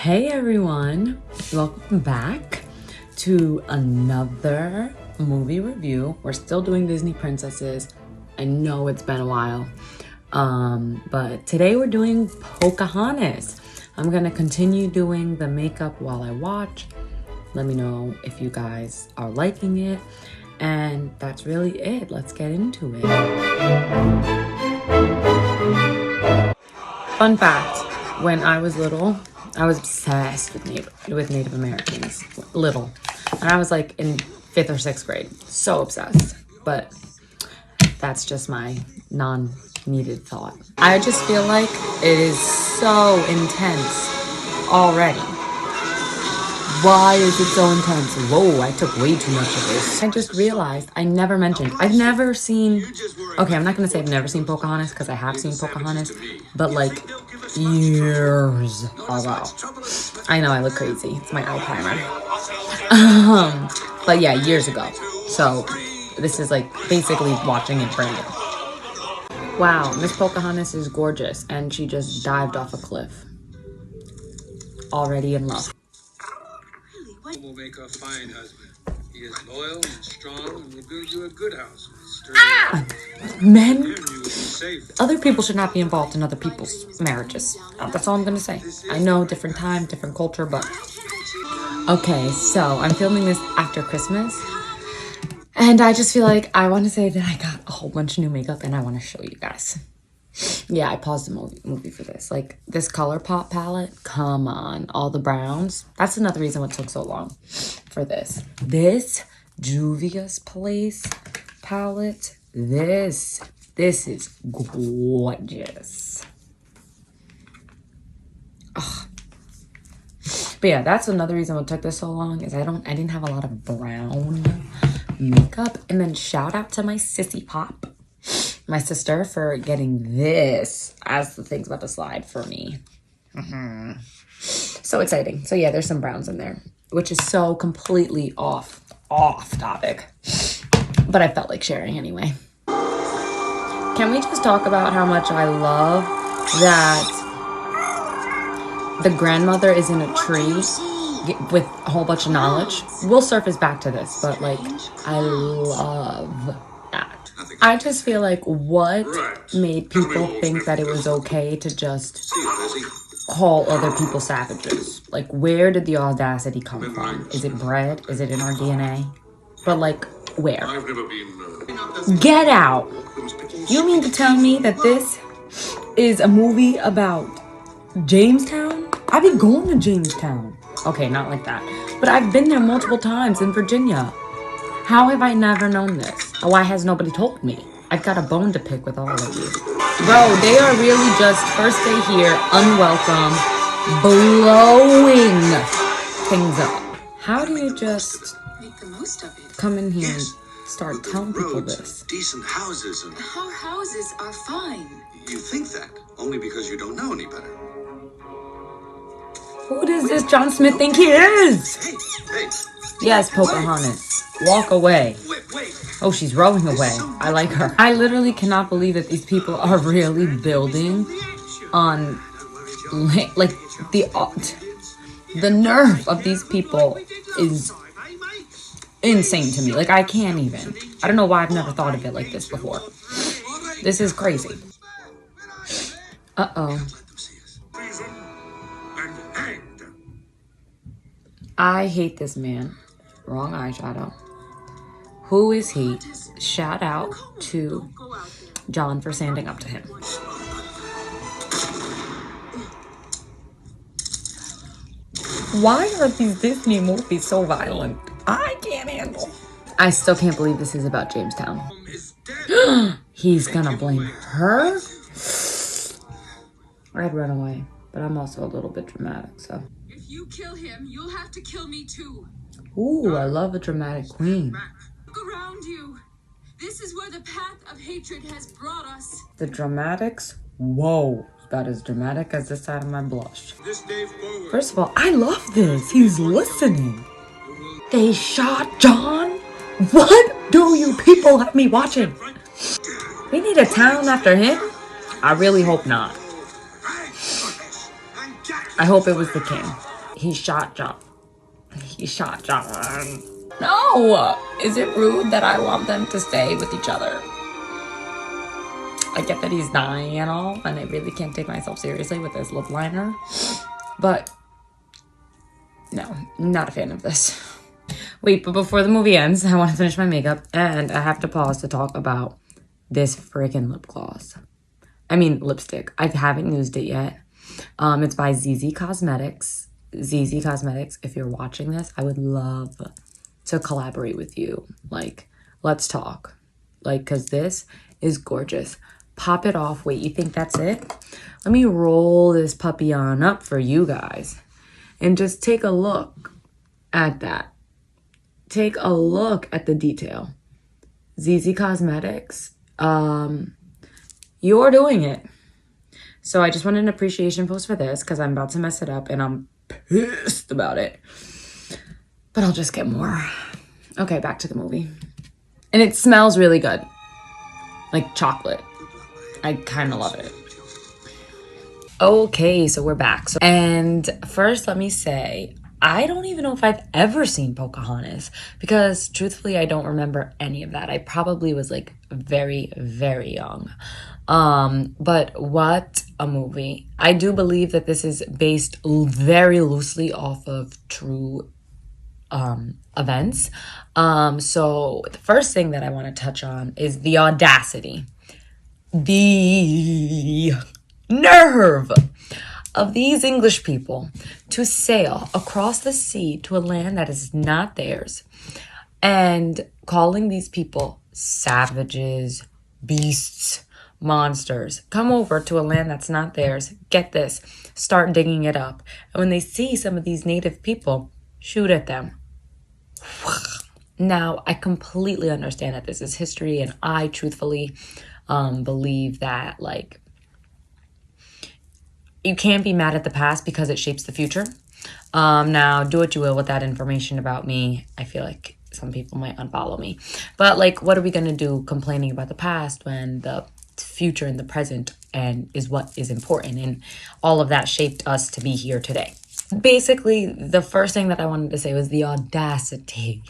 Hey everyone, welcome back to another movie review. We're still doing Disney princesses. I know it's been a while, but today we're doing Pocahontas. I'm gonna continue doing the makeup while I watch. Let me know if you guys are liking it, and that's really it. Let's get into it. Fun fact, when I was little, I was obsessed with Native Americans, little. And I was like in 5th or 6th grade, so obsessed. But that's just my non-needed thought. I just feel like it is so intense already. Why is it so intense? Whoa, I took way too much of this. I just realized I never mentioned, I've never seen, okay, I'm not gonna say I've never seen Pocahontas because I have seen Pocahontas, but like years ago. I know I look crazy. It's my eye primer. But yeah, years ago. So this is like basically watching it brand new. Wow, Miss Pocahontas is gorgeous, and she just dived off a cliff. Already in love. Will make a fine husband. He is loyal and strong and will build you a good house. Men, other people should not be involved in other people's marriages. That's all I'm gonna say. I know, different time, different culture, but okay, so I'm filming this after Christmas, and I just feel like I want to say that I got a whole bunch of new makeup and I want to show you guys. Yeah, I paused the movie for this. Like, this ColorPop palette, come on. All the browns. That's another reason what took so long for this. This Juvia's Place palette. This is gorgeous. Ugh. But yeah, that's another reason what took this so long is I didn't have a lot of brown makeup. And then shout out to my sissy pop, my sister, for getting this as the thing's about to slide for me. So exciting. So yeah, there's some browns in there, which is so completely off topic, but I felt like sharing anyway. Can we just talk about how much I love that the grandmother is in a tree with a whole bunch of knowledge? We'll surface back to this, but like, I love that. I just feel like what made people think that it was okay to just call other people savages? Like, where did the audacity come from? Is it bred? Is it in our DNA? But like, where? Get out! You mean to tell me that this is a movie about Jamestown? I've been going to Jamestown. Okay, not like that. But I've been there multiple times in Virginia. How have I never known this? Why has nobody told me? I've got a bone to pick with all of you. Bro, they are really just first day here, unwelcome, blowing things up. How do you just make the most of it? Come in here and start telling people this? Decent houses and... Our houses are fine. You think that only because you don't know any better. Who does this John Smith think he is? Hey. Yes, Pocahontas. Walk away. Wait. Oh, she's rowing away. I like her. I literally cannot believe that these people are really building on, like, the nerve of these people is insane to me. Like, I can't even. I don't know why I've never thought of it like this before. This is crazy. Uh-oh. I hate this man. Wrong eyeshadow. Who is he? Shout out to John for standing up to him. Why are these Disney movies so violent? I can't handle. I still can't believe this is about Jamestown. He's gonna blame her? I'd run away, but I'm also a little bit dramatic, so. If you kill him, you'll have to kill me too. Ooh, I love a dramatic queen. Look around you. This is where the path of hatred has brought us. The dramatics? Whoa, about as dramatic as this side of my blush. First of all, I love this. He's listening. They shot John? What do you people have me watching? We need a town after him? I really hope not. I hope it was the king. He shot John. He shot John. No! Is it rude that I want them to stay with each other? I get that he's dying and all, and I really can't take myself seriously with this lip liner. But, no, not a fan of this. Wait, but before the movie ends, I want to finish my makeup, and I have to pause to talk about this freaking lip gloss. I mean, lipstick. I haven't used it yet. It's by Zeesea Cosmetics. Zeesea Cosmetics, if you're watching this, I would love to collaborate with you. Like, let's talk. Like, because this is gorgeous. Pop it off. Wait, you think that's it? Let me roll this puppy on up for you guys. And just take a look at that. Take a look at the detail. Zeesea Cosmetics. You're doing it. So I just wanted an appreciation post for this because I'm about to mess it up and I'm pissed about it. But I'll just get more. Okay, back to the movie. And it smells really good. Like chocolate. I kind of love it. Okay, so we're back. And first, let me say, I don't even know if I've ever seen Pocahontas because truthfully, I don't remember any of that. I probably was like very, very young. But what a movie. I do believe that this is based very loosely off of true events. So the first thing that I want to touch on is the audacity. The nerve of these English people to sail across the sea to a land that is not theirs and calling these people savages, beasts, monsters. Come over to a land that's not theirs. Get this. Start digging it up. And when they see some of these native people, shoot at them. Now, I completely understand that this is history, and I truthfully believe that, like, you can't be mad at the past because it shapes the future. Now, do what you will with that information about me. I feel like some people might unfollow me. But, like, what are we going to do complaining about the past when the future and the present and is what is important? And all of that shaped us to be here today. Basically, the first thing that I wanted to say was the audacity.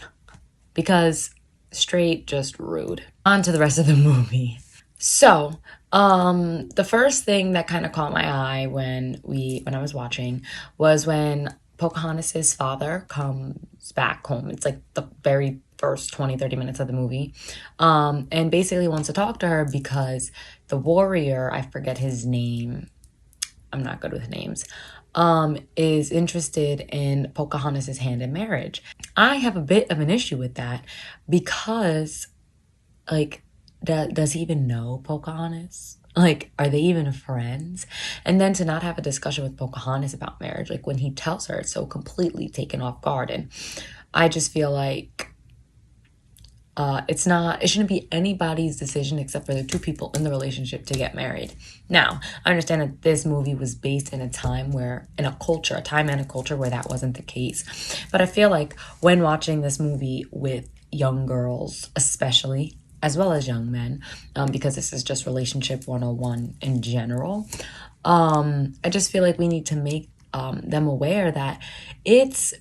Because straight, just rude. On to the rest of the movie. So, the first thing that kind of caught my eye when I was watching was when Pocahontas' father comes back home. It's like the very first 20-30 minutes of the movie, and basically wants to talk to her because the warrior, I forget his name, I'm not good with names, is interested in Pocahontas' hand in marriage. I have a bit of an issue with that because, like, does he even know Pocahontas? Like, are they even friends? And then to not have a discussion with Pocahontas about marriage, like when he tells her, it's so completely taken off guard. And I just feel like it shouldn't be anybody's decision except for the two people in the relationship to get married. Now, I understand that this movie was based in a time and a culture where that wasn't the case. But I feel like when watching this movie with young girls, especially, as well as young men, because this is just relationship 101 in general, I just feel like we need to make them aware that it's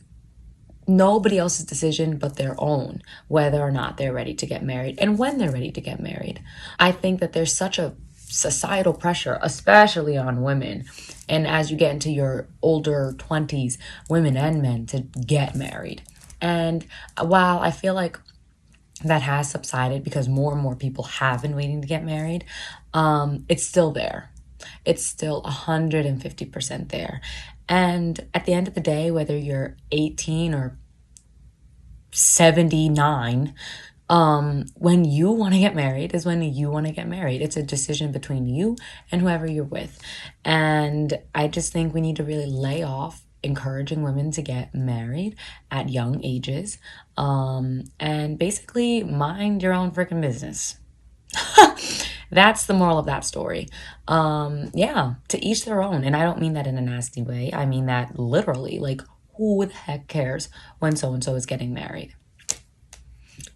nobody else's decision but their own, whether or not they're ready to get married and when they're ready to get married. I think that there's such a societal pressure, especially on women, and as you get into your older 20s, women and men, to get married. And while I feel like that has subsided because more and more people have been waiting to get married, it's still there. It's still 150% there. And at the end of the day, whether you're 18 or 79, when you want to get married is when you want to get married. It's a decision between you and whoever you're with. And I just think we need to really lay off encouraging women to get married at young ages, and basically mind your own freaking business. That's the moral of that story. Yeah, to each their own. And I don't mean that in a nasty way. I mean that literally. Like, who the heck cares when so-and-so is getting married?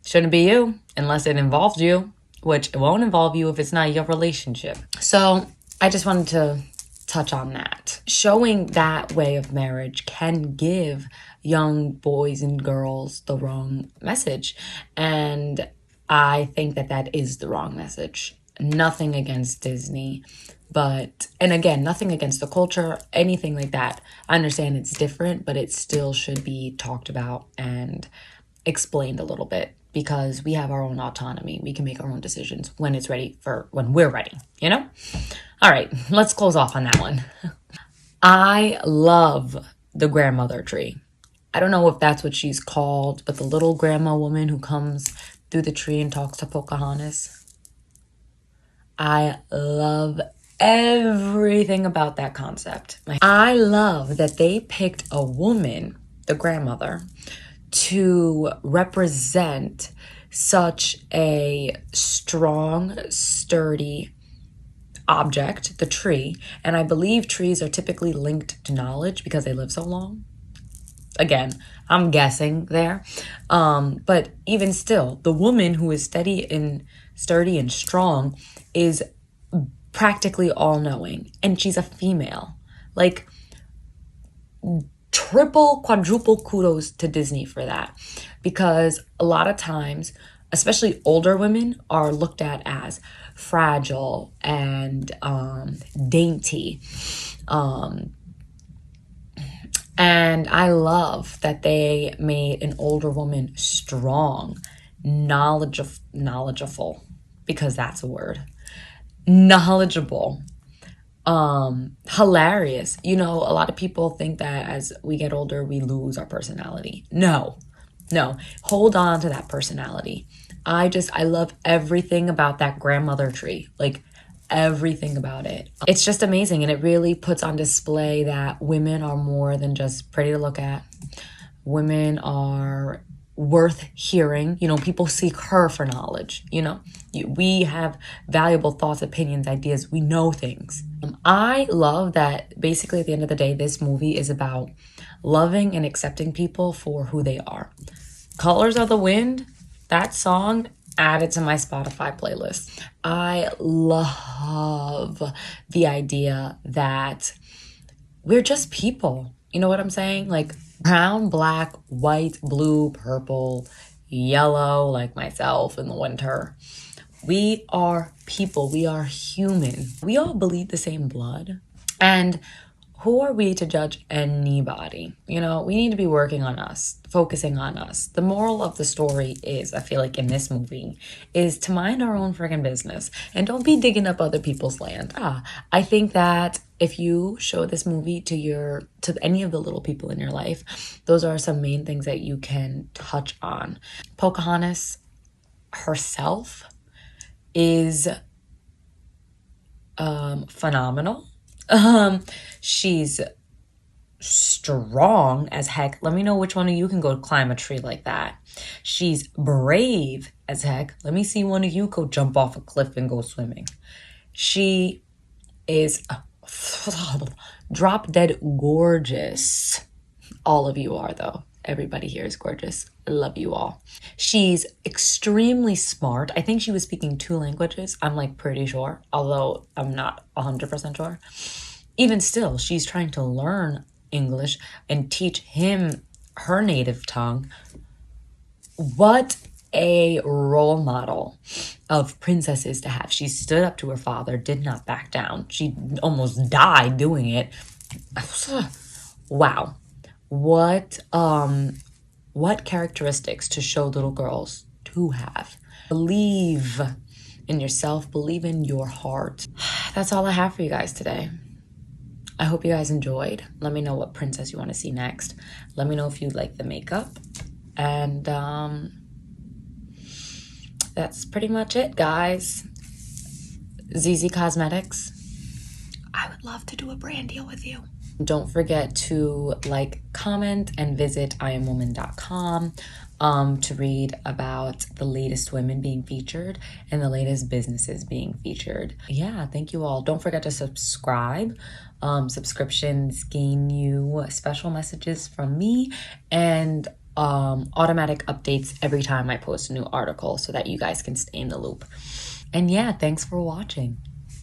Shouldn't be you unless it involves you, which it won't involve you if it's not your relationship. So I just wanted to touch on that. Showing that way of marriage can give young boys and girls the wrong message. And I think that that is the wrong message. Nothing against Disney, but, and again, nothing against the culture, anything like that. I understand it's different, but it still should be talked about and explained a little bit, because we have our own autonomy. We can make our own decisions when it's ready, for when we're ready, you know? All right, let's close off on that one. I love the grandmother tree. I don't know if that's what she's called, but the little grandma woman who comes through the tree and talks to Pocahontas. I love everything about that concept. I love that they picked a woman, the grandmother, to represent such a strong, sturdy object, the tree. And I believe trees are typically linked to knowledge because they live so long. Again, I'm guessing there. But even still, the woman who is sturdy and strong is practically all-knowing. And she's a female. Like, triple, quadruple kudos to Disney for that. Because a lot of times, especially older women, are looked at as fragile and dainty. And I love that they made an older woman strong, knowledgeable, because that's a word. Knowledgeable. Hilarious. You know, a lot of people think that as we get older, we lose our personality. No, hold on to that personality. I love everything about that grandmother tree. Like, everything about it. It's just amazing. And it really puts on display that women are more than just pretty to look at. Women are worth hearing. You know, people seek her for knowledge. You know, we have valuable thoughts, opinions, ideas. We know things. I love that basically at the end of the day, this movie is about loving and accepting people for who they are. Colors of the Wind, that song, added to my Spotify playlist. I love the idea that we're just people. You know what I'm saying? Like brown, black, white, blue, purple, yellow, like myself in the winter. We are people. We are human. We all bleed the same blood. And who are we to judge anybody? You know, we need to be working on us, focusing on us. The moral of the story is, I feel like in this movie, is to mind our own friggin' business and don't be digging up other people's land. I think that if you show this movie to any of the little people in your life, those are some main things that you can touch on. Pocahontas herself is phenomenal. She's strong as heck. Let me know which one of you can go climb a tree like that. She's brave as heck. Let me see one of you go jump off a cliff and go swimming. She is drop dead gorgeous. All of you are, though. Everybody here is gorgeous. I love you all. She's extremely smart. I think she was speaking 2 languages. I'm like pretty sure, although I'm not 100% sure. Even still, she's trying to learn English and teach him her native tongue. What a role model of princesses to have. She stood up to her father, did not back down. She almost died doing it. Wow. What characteristics to show little girls to have. Believe in yourself, believe in your heart. That's all I have for you guys today. I hope you guys enjoyed. Let me know what princess you want to see next. Let me know if you like the makeup. And that's pretty much it, guys. Zeesea Cosmetics. I would love to do a brand deal with you. Don't forget to like, comment, and visit IamWoman.com to read about the latest women being featured and the latest businesses being featured. Yeah, thank you all. Don't forget to subscribe. Subscriptions gain you special messages from me and automatic updates every time I post a new article so that you guys can stay in the loop. And yeah, thanks for watching.